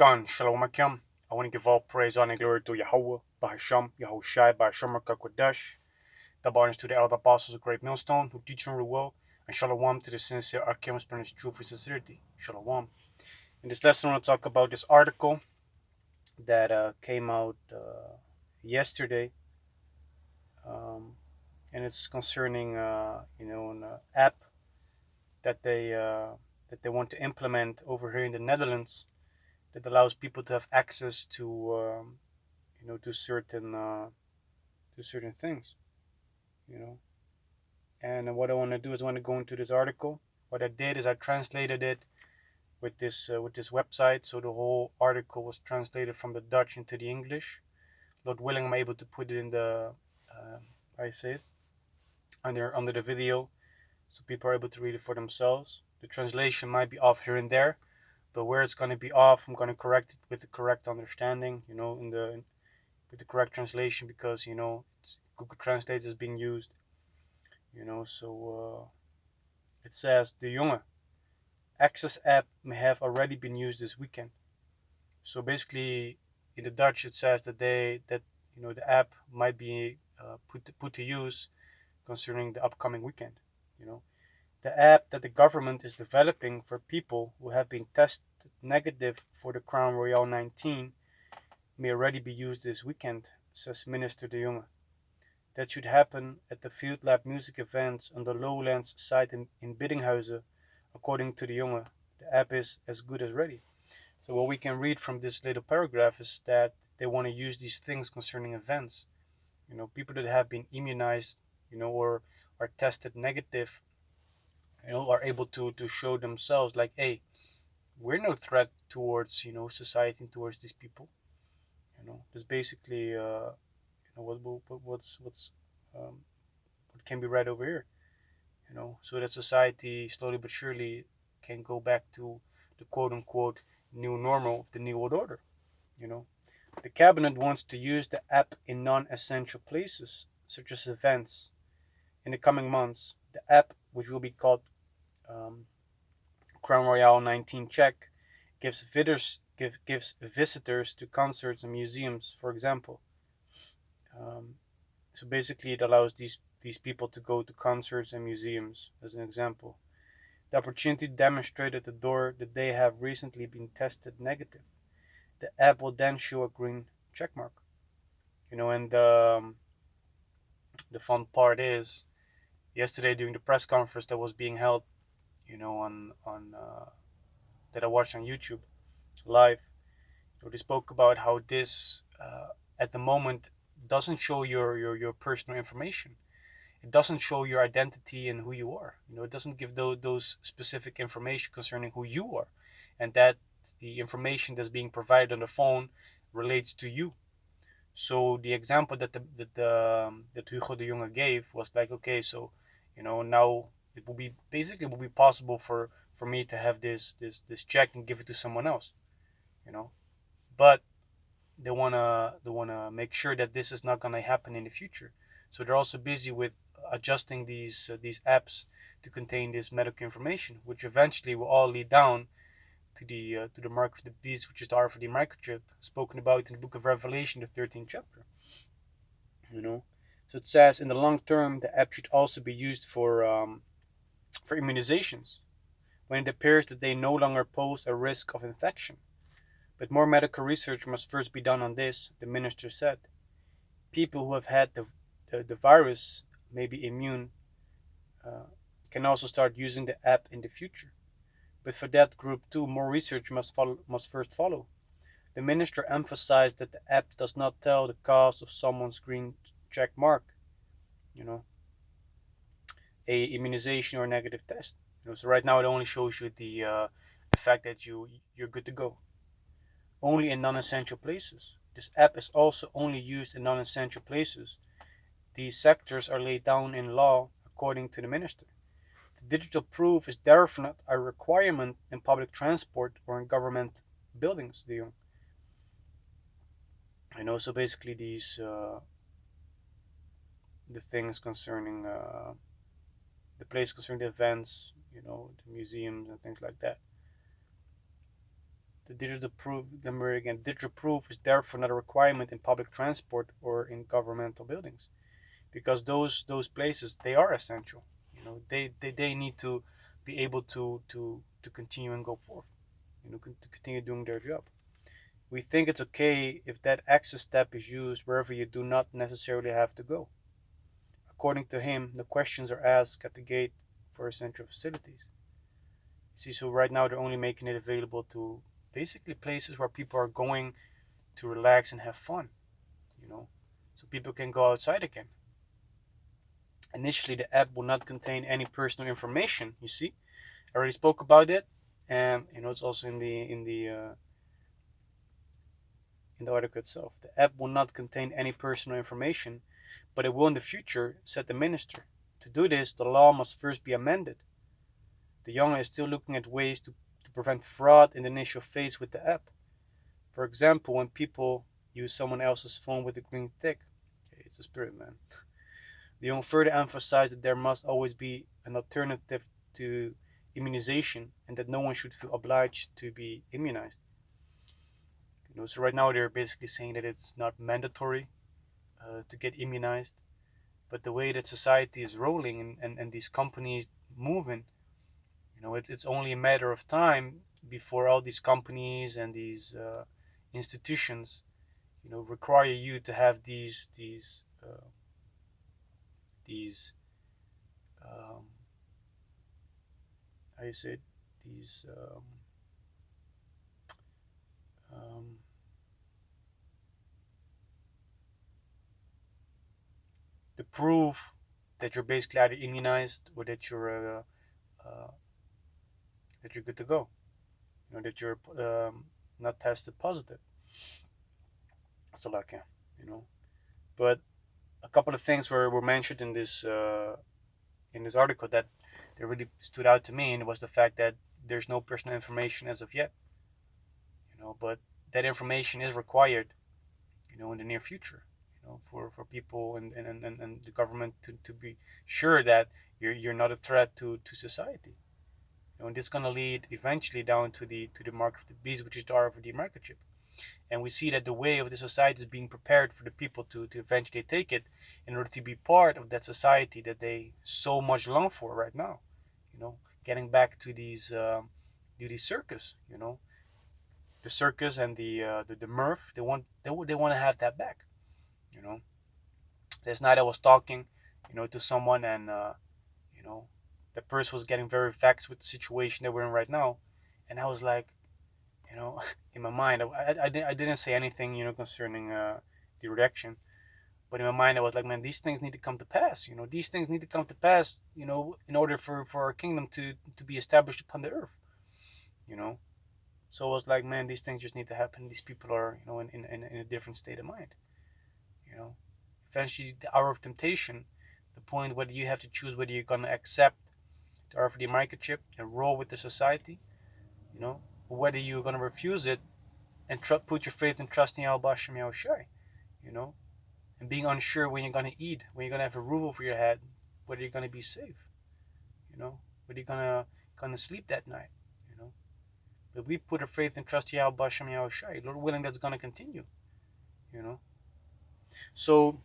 Khan, Shalom Akim. I want to give all praise, honor, and glory to Yahawah, Bahasham, Yahawashi, Bahasham, Qadash. Double honors to the elder apostles of great Millstone who teach and rule well, and Shalom to the sincere Akim spreading truth and sincerity. Shalom. In this lesson, I want to talk about this article that came out yesterday, and it's concerning an app that they want to implement over here in the Netherlands that allows people to have access to certain things, And what I want to do is I want to go into this article. What I did is I translated it with this website, so the whole article was translated from the Dutch into the English. Lord willing, I'm able to put it in the under the video, so people are able to read it for themselves. The translation might be off here and there, but where it's going to be off, I'm going to correct it with the correct understanding, with the correct translation, because Google Translate is being used, So it says the jonge Acces app may have already been used this weekend. So basically, in the Dutch, it says that the app might be put to use concerning the upcoming weekend. The app that the government is developing for people who have been tested negative for the Crown Royal 19 may already be used this weekend, says Minister De Jonge. That should happen at the Field Lab music events on the Lowlands site in Biddinghuizen, according to De Jonge. The app is as good as ready. So what we can read from this little paragraph is that they want to use these things concerning events. People that have been immunized, or are tested negative, are able to show themselves like, hey, we're no threat towards, society and towards these people. That's basically, what can be read over here. So that society slowly but surely can go back to the quote-unquote new normal of the new world order. The cabinet wants to use the app in non-essential places, such as events. In the coming months, the app, which will be called Crown Royal 19 Check, gives visitors to concerts and museums, for example. So basically, it allows these people to go to concerts and museums, as an example. The opportunity to demonstrate at the door that they have recently been tested negative. The app will then show a green checkmark. And the fun part is, yesterday during the press conference that was being held, on that I watched on YouTube live, they spoke about how this at the moment doesn't show your personal information. It doesn't show your identity and who you are. It doesn't give those specific information concerning who you are, and that the information that's being provided on the phone relates to you. So the example that Hugo de Jonge gave was like, okay, so now it will be possible for me to have this check and give it to someone else, but they wanna make sure that this is not gonna happen in the future. So they're also busy with adjusting these apps to contain this medical information, which eventually will all lead down to the mark of the beast, which is the RFID microchip spoken about in the book of Revelation, the 13th chapter. So it says in the long term, the app should also be used for immunizations when it appears that they no longer pose a risk of infection. But more medical research must first be done on this, the minister said. People who have had the virus may be immune, can also start using the app in the future. But for that group too, more research must first follow. The minister emphasized that the app does not tell the cause of someone's green check mark, a immunization or negative test. So right now it only shows you the fact that you're good to go. Only in non-essential places. This app is also only used in non-essential places. These sectors are laid down in law according to the minister. The digital proof is therefore not a requirement in public transport or in government buildings, so basically these the things concerning the place concerning the events, the museums and things like that. The digital proof, remember again, digital proof is therefore not a requirement in public transport or in governmental buildings, because those places, they are essential. They need to be able to continue and go forth. To continue doing their job. We think it's okay if that access step is used wherever you do not necessarily have to go. According to him, the questions are asked at the gate for essential facilities. See, so right now they're only making it available to basically places where people are going to relax and have fun, so people can go outside again. Initially, the app will not contain any personal information. You see, I already spoke about it, and it's also in the article itself. The app will not contain any personal information, but it will in the future, said the minister. To do this, the law must first be amended. The Young is still looking at ways to prevent fraud in the initial phase with the app. For example, when people use someone else's phone with a green tick. Okay, it's a spirit, man. The Young further emphasized that there must always be an alternative to immunization and that no one should feel obliged to be immunized. So right now they're basically saying that it's not mandatory to get immunized, but the way that society is rolling and these companies moving, it's only a matter of time before all these companies and these institutions, require you to have these how you say it, these to prove that you're basically either immunized or that you're good to go. That you're not tested positive. So like, but a couple of things were mentioned in this article that really stood out to me, and it was the fact that there's no personal information as of yet. But that information is required, in the near future. For people and the government to be sure that you're not a threat to society. And this is going to lead eventually down to the mark of the beast, which is the RFID microchip. And we see that the way of the society is being prepared for the people to eventually take it in order to be part of that society that they so much long for right now. Getting back to these circus. The circus and the mirth. They want to have that back. Last night I was talking, to someone, and the person was getting very vexed with the situation that we're in right now, and I was like, in my mind, I didn't say anything, concerning the reaction, but in my mind I was like, man, these things need to come to pass. These things need to come to pass. In order for our kingdom to be established upon the earth. So I was like, man, these things just need to happen. These people are, in a different state of mind. Eventually, the hour of temptation, the point whether you have to choose whether you're gonna accept the RFID microchip and roll with the society, or whether you're gonna refuse it and put your faith and trust in Bahasham, Yahawashi, and being unsure when you're gonna eat, when you're gonna have a roof over your head, whether you're gonna be safe, whether you're gonna sleep that night, But we put our faith and trust in Bahasham, Yahawashi, Lord willing, that's gonna continue, So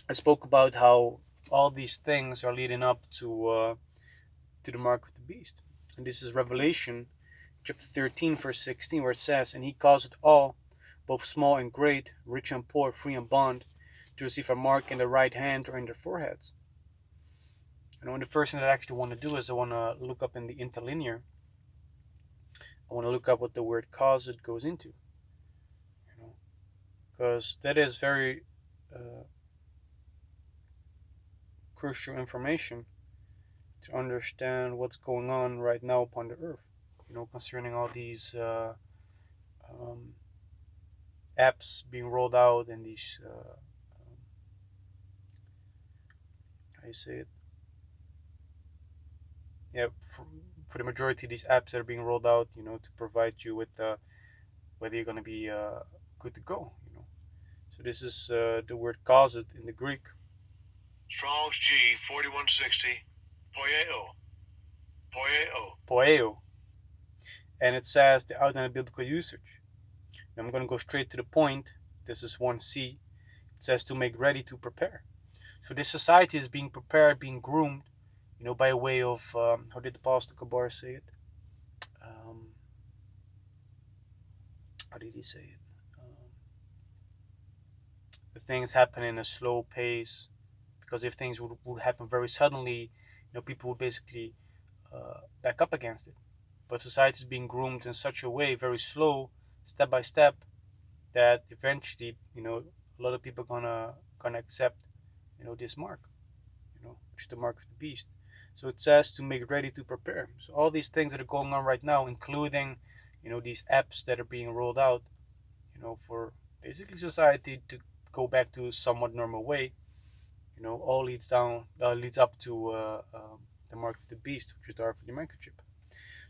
I spoke about how all these things are leading up to the mark of the beast. And this is Revelation chapter 13, verse 16, where it says, "And he caused all, both small and great, rich and poor, free and bond, to receive a mark in their right hand or in their foreheads." And the first thing that I actually want to do is I want to look up in the interlinear. I want to look up what the word "caused" goes into. Because that is very crucial information to understand what's going on right now upon the earth, concerning all these apps being rolled out and these how you say it, for the majority of these apps that are being rolled out, to provide you with whether you're going to be good to go. So this is the word "caused" in the Greek. Strong's G 4160, poieo. Poieo. And it says the outline of biblical usage. Now I'm going to go straight to the point. This is 1C. It says to make ready, to prepare. So this society is being prepared, being groomed, by way of, how did the Apostle Kabar say it? How did he say it? The things happen in a slow pace, because if things would happen very suddenly, people would basically back up against it. But society is being groomed in such a way, very slow, step by step, that eventually, a lot of people gonna accept, this mark, which is the mark of the beast. So it says to make ready, to prepare. So all these things that are going on right now, including, these apps that are being rolled out, for basically society to go back to a somewhat normal way, all leads up to the mark of the beast, which is the RFID microchip.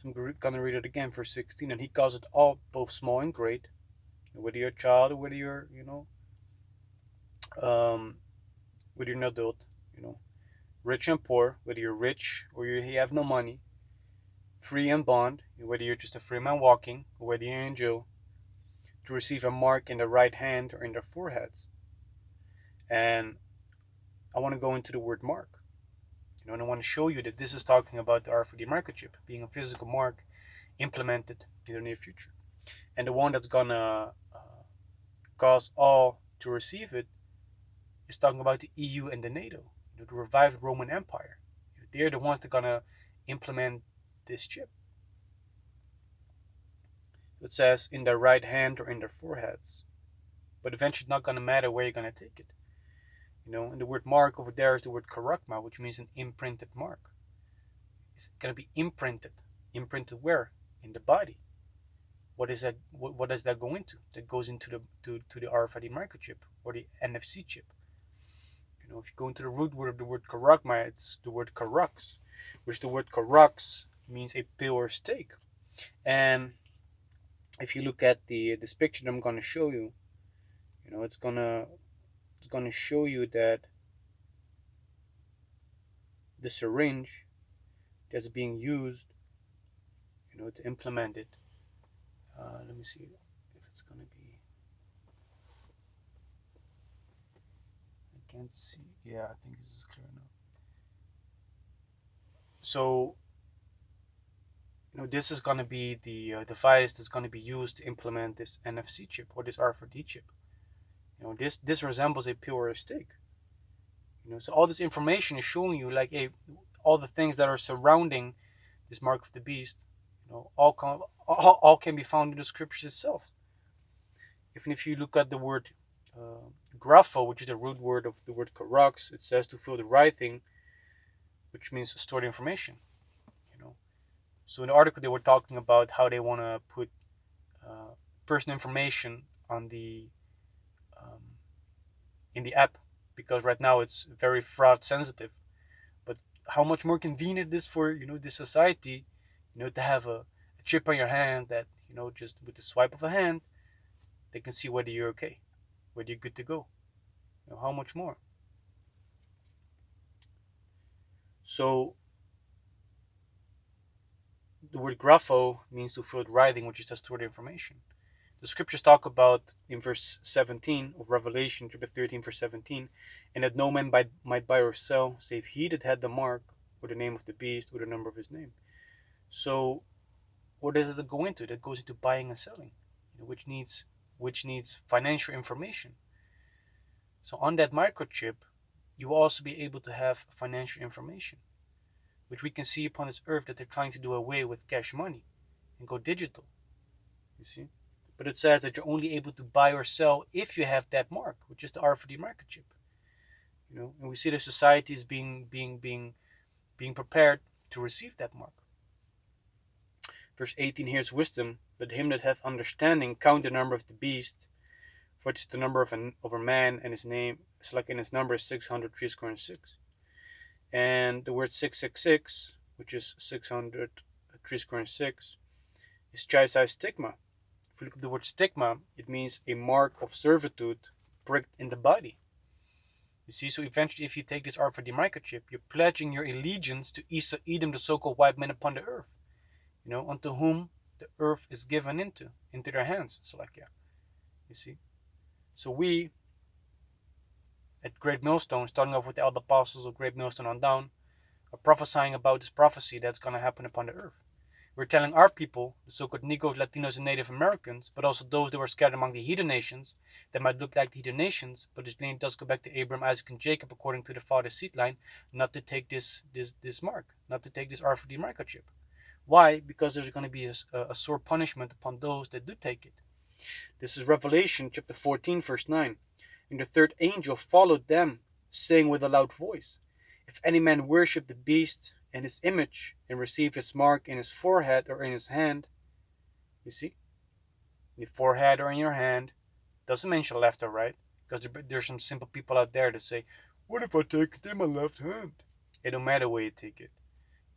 So I'm gonna read it again, verse 16, and he calls it all, both small and great, whether you're a child or whether you're, whether you're an adult, rich and poor, whether you're rich or you have no money, free and bond, whether you're just a free man walking or whether you're in jail, to receive a mark in the right hand or in their foreheads. And I want to go into the word mark. And I want to show you that this is talking about the RFID microchip being a physical mark implemented in the near future. And the one that's gonna cause all to receive it is talking about the EU and the NATO, the revived Roman Empire. They're the ones that are gonna implement this chip. It says in their right hand or in their foreheads. But eventually it's not gonna matter where you're gonna take it. And the word mark over there is the word karakma, which means an imprinted mark. It's gonna be imprinted. Imprinted where? In the body. What is that? What does that go into? That goes into the RFID microchip or the NFC chip. If you go into the root word of the word karakma, it's the word karaks, which the word karaks means a pill or stake. And if you look at this picture that I'm gonna show you, it's gonna show you that the syringe that's being used, to implement it. Let me see if it's gonna be. I can't see. Yeah, I think this is clear enough. So, this is gonna be the device that's gonna be used to implement this NFC chip or this RFID chip. This resembles a pill or a stick. So all this information is showing you all the things that are surrounding this mark of the beast. All can be found in the scriptures itself. Even if you look at the word grapho, which is the root word of the word karax, it says to fill the writing, which means stored information. So in the article they were talking about how they want to put personal information on the in the app, because right now it's very fraud sensitive. But how much more convenient it is for this society, to have a chip on your hand that just with the swipe of a hand they can see whether you're okay, whether you're good to go. How much more? So the word grapho means to fill writing, which is to store the information. The scriptures talk about in verse 17 of Revelation, chapter 13, verse 17, and that no man might buy or sell, save he that had the mark, or the name of the beast, or the number of his name. So, what does it go into? That goes into buying and selling, which needs financial information. So on that microchip, you will also be able to have financial information, which we can see upon this earth that they're trying to do away with cash money and go digital. You see? But it says that you're only able to buy or sell if you have that mark, which is the RFID microchip. And we see the society is being prepared to receive that mark. Verse 18, here's wisdom. Let him that hath understanding count the number of the beast, for it is the number of a man, and his name is and his number is 600 And the word 666, which is 600 is chai-size stigma. If you look at the word stigma, it means a mark of servitude pricked in the body. You see, so eventually if you take this RFID microchip, you're pledging your allegiance to Edom, the so-called white men upon the earth, unto whom the earth is given into their hands. So like, yeah, you see. So we at Great Millstone, starting off with the elder apostles of Great Millstone on down, are prophesying about this prophecy that's going to happen upon the earth. We're telling our people, the so-called Negroes, Latinos, and Native Americans, but also those that were scattered among the heathen nations, that might look like the heathen nations, but this name does go back to Abraham, Isaac, and Jacob according to the father's seed line, not to take this mark, not to take this RFID microchip. Why? Because there's going to be a sore punishment upon those that do take it. This is Revelation chapter 14, verse 9. And the third angel followed them, saying with a loud voice, if any man worship the beast and his image, and receive his mark in his forehead or in his hand, you see, in the forehead or in your hand, doesn't mention left or right, because there's some simple people out there that say, what if I take it in my left hand? It don't matter where you take it.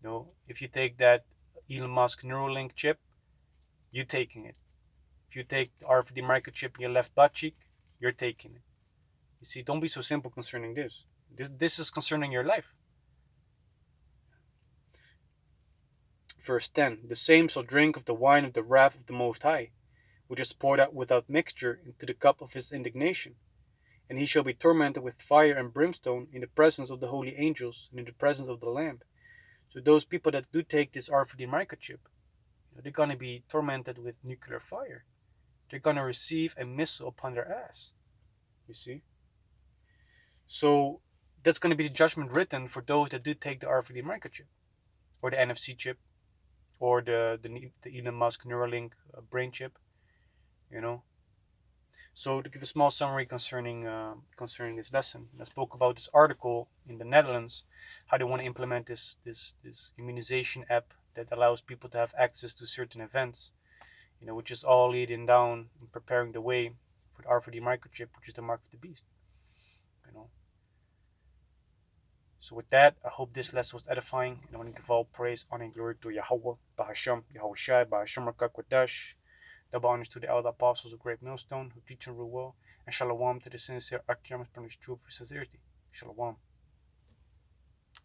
You know, if you take that Elon Musk Neuralink chip, you're taking it. If you take the RFID microchip in your left butt cheek, you're taking it. You see, don't be so simple concerning this. This is concerning your life. Verse 10, the same shall drink of the wine of the wrath of the Most High, which is poured out without mixture into the cup of his indignation. And he shall be tormented with fire and brimstone in the presence of the holy angels and in the presence of the Lamb. So those people that do take this RFID microchip, they're going to be tormented with nuclear fire. They're going to receive a missile upon their ass. You see? So that's going to be the judgment written for those that do take the RFID microchip, or the NFC chip, or the Elon Musk Neuralink brain chip, you know. So to give a small summary concerning this lesson, I spoke about this article in the Netherlands, how they want to implement this immunization app that allows people to have access to certain events, which is all leading down and preparing the way for the RFID microchip, which is the mark of the beast, So with that, I hope this lesson was edifying, and I want to give all praise, honor, and glory to Yahawah, Bahasham, Yahawashi, Bahasham, Qadash. Double honors to the elder apostles of Great Millstone who teach and rule well, and shalom to the sincere Archaeans from his truth for sincerity. Shalom.